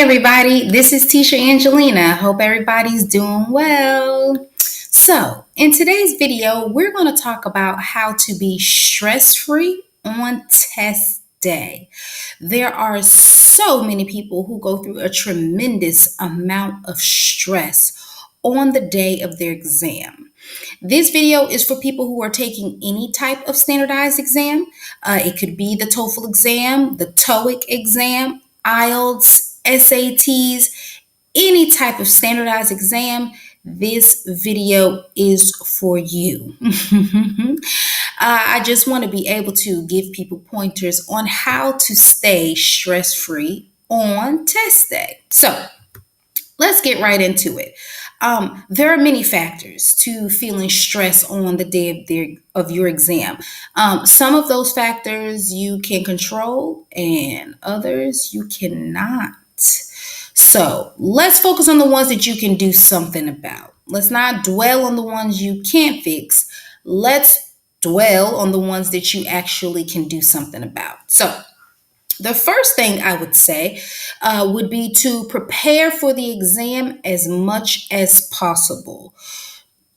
everybody. This is Tisha Angelina. Hope everybody's doing well. So, in today's video, we're going to talk about how to be stress-free on test day. There are so many people who go through a tremendous amount of stress on the day of their exam. This video is for people who are taking any type of standardized exam. It could be the TOEFL exam, the TOEIC exam, IELTS, SATs, any type of standardized exam. This video is for you. I just want to be able to give people pointers on how to stay stress-free on test day. So let's get right into it. There are many factors to feeling stress on the day of your exam. Some of those factors you can control and others you cannot. So let's focus on the ones that you can do something about. Let's not dwell on the ones you can't fix. Let's dwell on the ones that you actually can do something about. So the first thing I would say would be to prepare for the exam as much as possible.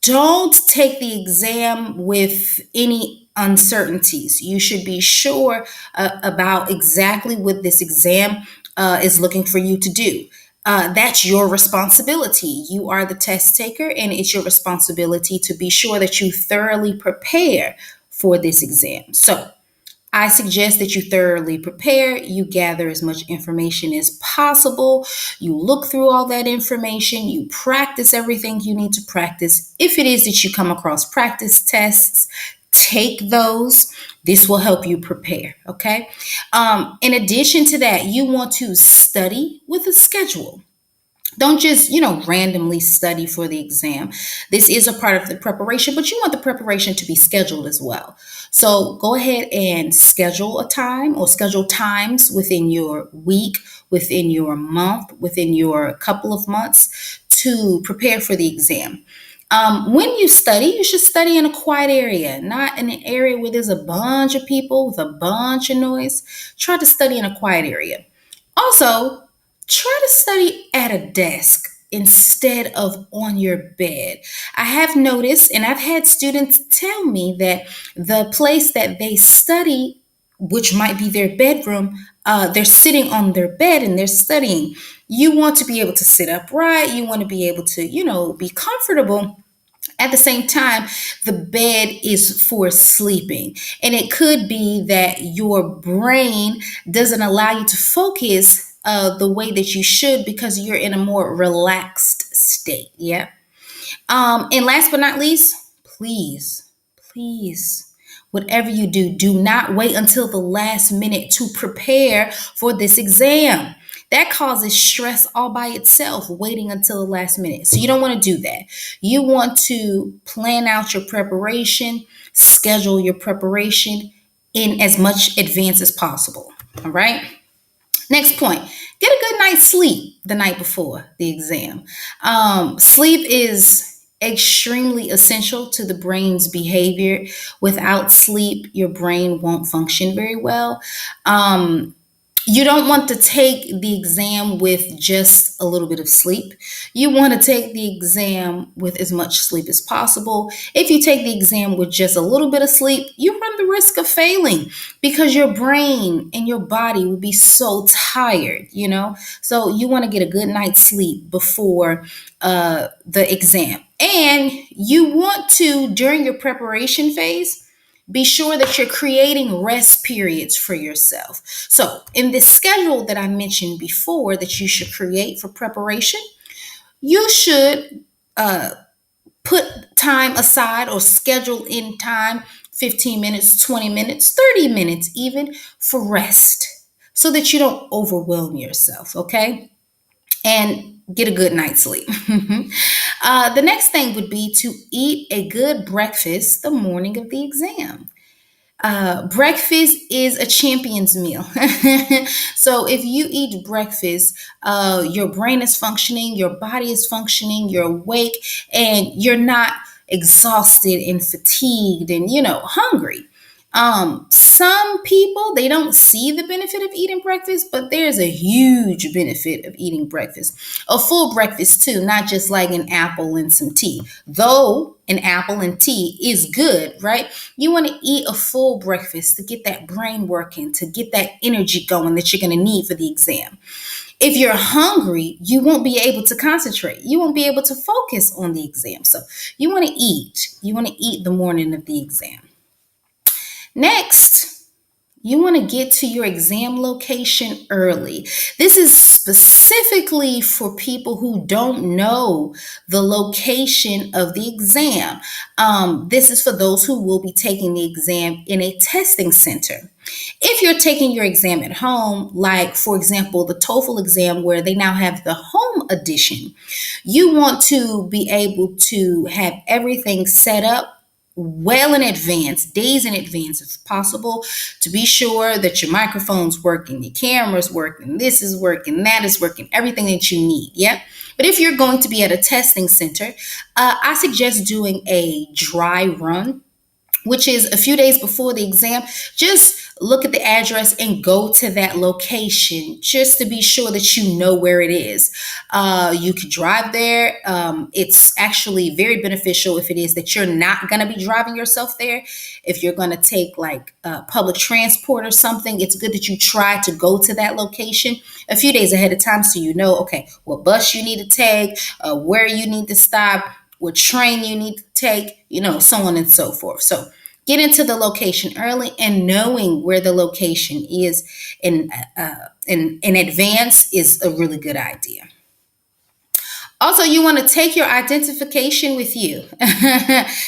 Don't take the exam with any uncertainties. You should be sure about exactly what this exam is looking for you to do. That's your responsibility. You are the test taker, and it's your responsibility to be sure that you thoroughly prepare for this exam. So I suggest that you thoroughly prepare, you gather as much information as possible, you look through all that information, you practice everything you need to practice. If it is that you come across practice tests, take those. This will help you prepare, okay? In addition to that, you want to study with a schedule. Don't just, randomly study for the exam. This is a part of the preparation, but you want the preparation to be scheduled as well. So go ahead and schedule a time or schedule times within your week, within your month, within your couple of months to prepare for the exam. When you study, you should study in a quiet area, not in an area where there's a bunch of people with a bunch of noise. Try to study in a quiet area. Also, try to study at a desk instead of on your bed. I have noticed, and I've had students tell me that the place that they study, which might be their bedroom, they're sitting on their bed and they're studying. You want to be able to sit upright. You want to be able to, be comfortable. At the same time, the bed is for sleeping. And it could be that your brain doesn't allow you to focus the way that you should because you're in a more relaxed state. Yeah. And last but not least, please, whatever you do, do not wait until the last minute to prepare for this exam. That causes stress all by itself, waiting until the last minute. So you don't want to do that. You want to plan out your preparation, schedule your preparation in as much advance as possible. All right. Next point, get a good night's sleep the night before the exam. Sleep is extremely essential to the brain's behavior. Without sleep, your brain won't function very well. You don't want to take the exam with just a little bit of sleep. You want to take the exam with as much sleep as possible. If you take the exam with just a little bit of sleep, you run the risk of failing because your brain and your body will be so tired, So you want to get a good night's sleep before the exam. And you want to, during your preparation phase, be sure that you're creating rest periods for yourself. So in this schedule that I mentioned before that you should create for preparation, you should put time aside or schedule in time, 15 minutes, 20 minutes, 30 minutes even for rest so that you don't overwhelm yourself, okay? And get a good night's sleep. The next thing would be to eat a good breakfast the morning of the exam. Breakfast is a champion's meal. So if you eat breakfast, your brain is functioning, your body is functioning, you're awake, and you're not exhausted and fatigued and, hungry. Some people, they don't see the benefit of eating breakfast, but there's a huge benefit of eating breakfast. A full breakfast too, not just like an apple and some tea. Though an apple and tea is good, right? You want to eat a full breakfast to get that brain working, to get that energy going that you're going to need for the exam. If you're hungry, you won't be able to concentrate. You won't be able to focus on the exam. So you want to eat. You want to eat the morning of the exam. Next, you want to get to your exam location early. This is specifically for people who don't know the location of the exam. This is for those who will be taking the exam in a testing center. If you're taking your exam at home, like for example, the TOEFL exam where they now have the home edition, you want to be able to have everything set up well in advance, days in advance if possible, to be sure that your microphone's working, your camera's working, this is working, that is working, everything that you need. Yep. But if you're going to be at a testing center, I suggest doing a dry run, which is a few days before the exam. Just look at the address and go to that location just to be sure that you know where it is. You could drive there. It's actually very beneficial if it is that you're not going to be driving yourself there. If you're going to take like public transport or something, it's good that you try to go to that location a few days ahead of time so you know, okay, what bus you need to take, where you need to stop, what train you need to take, so on and so forth. So get into the location early, and knowing where the location is in advance is a really good idea. Also, you want to take your identification with you.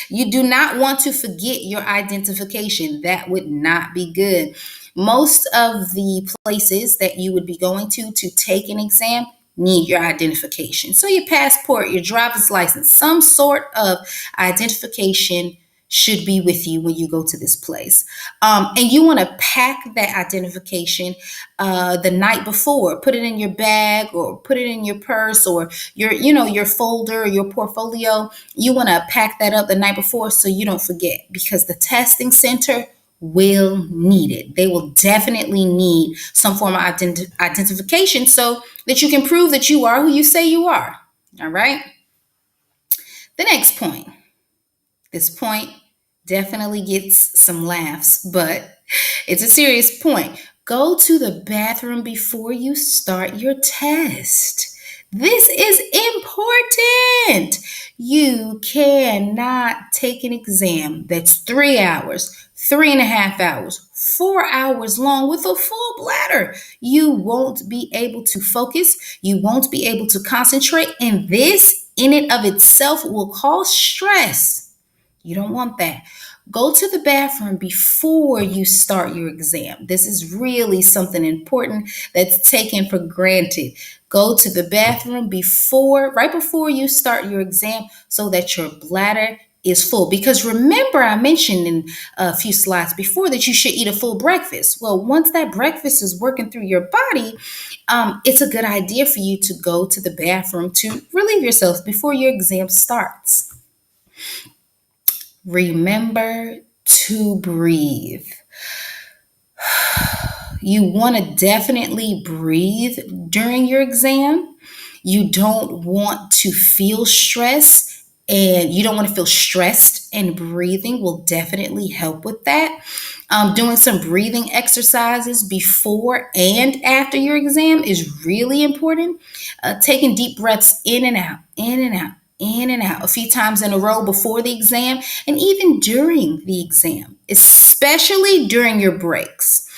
You do not want to forget your identification. That would not be good. Most of the places that you would be going to take an exam need your identification. So your passport, your driver's license, some sort of identification should be with you when you go to this place. And you want to pack that identification the night before. Put it in your bag or put it in your purse or your folder, your portfolio. You want to pack that up the night before so you don't forget, because the testing center will need it. They will definitely need some form of identification so that you can prove that you are who you say you are. All right. The next point. This point definitely gets some laughs, but it's a serious point. Go to the bathroom before you start your test. This is important. You cannot take an exam that's 3 hours, 3.5 hours, 4 hours long with a full bladder. You won't be able to focus. You won't be able to concentrate. And this in and of itself will cause stress. You don't want that. Go to the bathroom before you start your exam. This is really something important that's taken for granted. Go to the bathroom right before you start your exam so that your bladder is full. Because remember, I mentioned in a few slides before that you should eat a full breakfast. Well, once that breakfast is working through your body, it's a good idea for you to go to the bathroom to relieve yourself before your exam starts. Remember to breathe. You want to definitely breathe during your exam. You don't want to feel stress, and you don't want to feel stressed, and breathing will definitely help with that. Doing some breathing exercises before and after your exam is really important. Taking deep breaths in and out, in and out, in and out a few times in a row before the exam and even during the exam, especially during your breaks.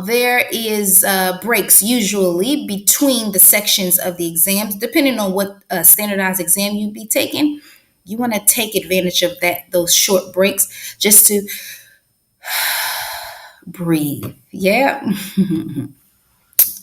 There is breaks usually between the sections of the exams, depending on what standardized exam you'd be taking. You want to take advantage of those short breaks just to breathe. Yeah.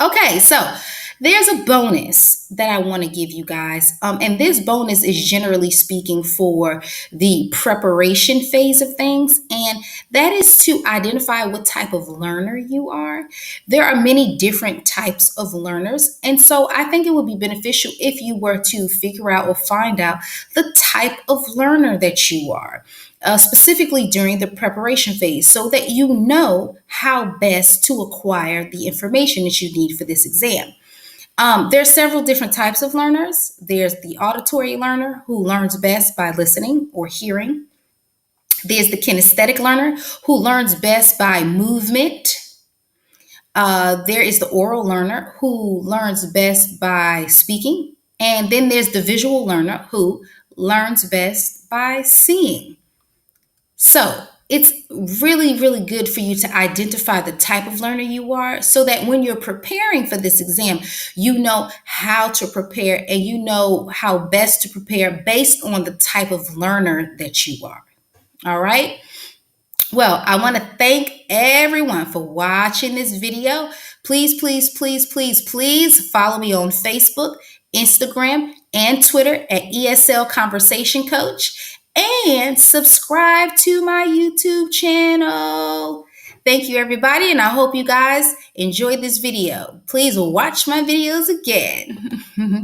Okay, so there's a bonus that I want to give you guys. And this bonus is generally speaking for the preparation phase of things. And that is to identify what type of learner you are. There are many different types of learners. And so I think it would be beneficial if you were to figure out or find out the type of learner that you are. specifically during the preparation phase, so that you know how best to acquire the information that you need for this exam. There are several different types of learners. There's the auditory learner who learns best by listening or hearing. There's the kinesthetic learner who learns best by movement. There is the oral learner who learns best by speaking. And then there's the visual learner who learns best by seeing. So it's really, really good for you to identify the type of learner you are, so that when you're preparing for this exam, you know how to prepare and you know how best to prepare based on the type of learner that you are. All right. Well, I want to thank everyone for watching this video. Please, please, please, please, please follow me on Facebook, Instagram, and Twitter at ESL Conversation Coach, and subscribe to my YouTube channel. Thank you, everybody, and I hope you guys enjoyed this video. Please watch my videos again.